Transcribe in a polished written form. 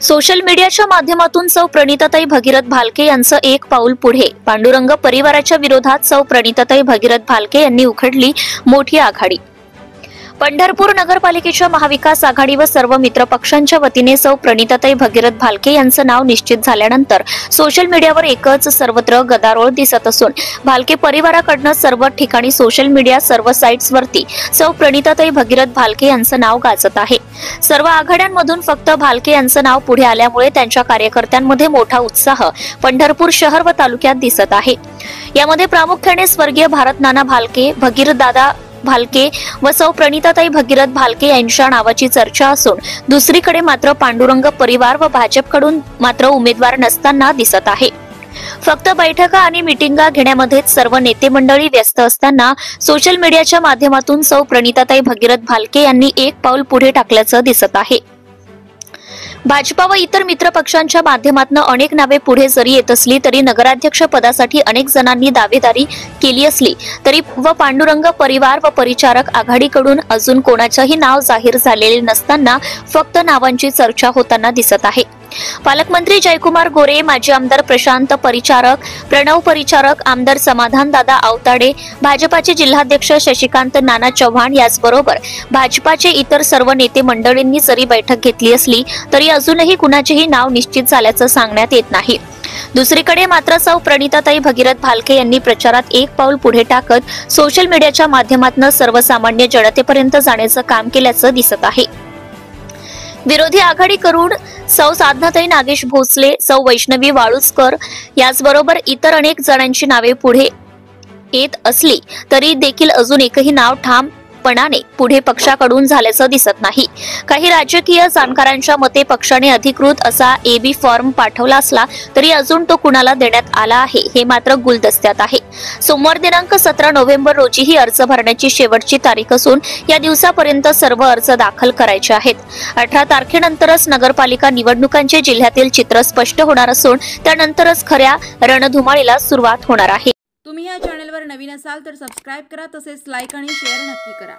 Social मीडियाच्या माध्यमातून सौ प्रणिताताई भगीरथ भालके यांचं एक पाऊल पुढे. पांडुरंग परिवाराच्या विरोधात सौ प्रणिताताई भगीरथ भालके यांनी उघडली मोठी आघाडी. पंढरपूर नगरपालिकेच्या महाविकास आघाडी व सर्व मित्र पक्षांच्या वतीने सौ प्रणिताताई भगीरथ भालके यांचं नाव निश्चित झाल्यानंतर सोशल मीडियावर एकच सर्वत्र गदारोळ दिसत असून भालके परिवाराकडून सर्व ठिकाणी सोशल मीडिया सर्व साइट्सवरती सौ प्रणिताताई भगीरथ भालके यांचं नाव गाजत आहे. सर्व आघाड्यांमधून फक्त भालके यांचं नाव पुढे आल्यामुळे त्यांच्या कार्यकर्त्यांमध्ये मोठा उत्साह पंढरपूर शहर व तालुक्यात दिसत आहे. यामध्ये प्रामुख्याने स्वर्गीय भारत नाना भालके, भगीरथदादा भालके व सौ प्रणिताताई भगीरथ भालके यांच्या नावाची चर्चा असून दुसरीकडे मात्र पांडुरंग परिवार व भाजपकडून मात्र उमेदवार नसताना दिसत आहे. फक्त बैठका आणि मीटिंगा घेण्यामध्येच सर्व नेते मंडळी व्यस्त असताना सोशल मीडियाच्या माध्यमातून सौ प्रणिताताई भगीरथ भालके यांनी एक पाऊल पुढे टाकल्याचं दिसत आहे. भाजपा व इतर मित्र पक्षांच्या माध्यमातून अनेक नावे पुढे जरी येत असली तरी नगराध्यक्ष पदासाठी अनेक जणांनी दावेदारी केली असली तरी व पांडुरंग परिवार व परिचारक आघाडीकडून अजून कोणाचेही नाव जाहीर झालेले नसताना फक्त नावांची चर्चा होताना दिसत आहे. पालकमंत्री जयकुमार गोरे, माजी आमदार प्रशांत परिचारक, प्रणव परिचारक, आमदार समाधान दादा आवताडे, भाजपाचे जिल्हाध्यक्ष शशिकांत नाना चव्हाण याचबरोबर भाजपाचे इतर सर्व नेते मंडळींनी जरी बैठक घेतली असली तरी अजूनही कुणाचेही नाव निश्चित झाल्याचं सांगण्यात येत नाही. दुसरीकडे मात्र सौ प्रणिताताई भगीरथ भालके यांनी प्रचारात एक पाऊल पुढे टाकत सोशल मीडियाच्या माध्यमातून सर्वसामान्य जनतेपर्यंत जाण्याचं काम केल्याचं दिसत आहे. विरोधी आघाडी करून सौ साधनाताई नागेश भोसले, सौ वैष्णवी वाळुसकर याचबरोबर इतर अनेक जणांची नावे पुढे येत असली तरी देखील अजून एकही नाव ठामपणाने पुढे पक्षाकडून झाल्याचं दिसत नाही. काही राजकीय जाणकारांच्या मते पक्षाने अधिकृत असा एबी फॉर्म पाठवला असला तरी अजून तो कुणाला देण्यात आला आहे हे मात्र गुलदस्त्यात आहे. सोमवार दिनांक 17 नोव्हेंबर रोजी ही अर्ज भरण्याची शेवटची तारीख असून या दिवसापर्यंत सर्व अर्ज दाखल करायचे आहेत. 18 तारखेनंतरच नगरपालिका निवडणुकांचे जिल्ह्यातील चित्र स्पष्ट होणार असून त्यानंतरच खऱ्या रणधुमाळीला सुरुवात होणार आहे. तुम्ही या चॅनलवर नवीन असाल तर सबस्क्राइब करा, तसेच लाईक आणि शेअर नक्की करा.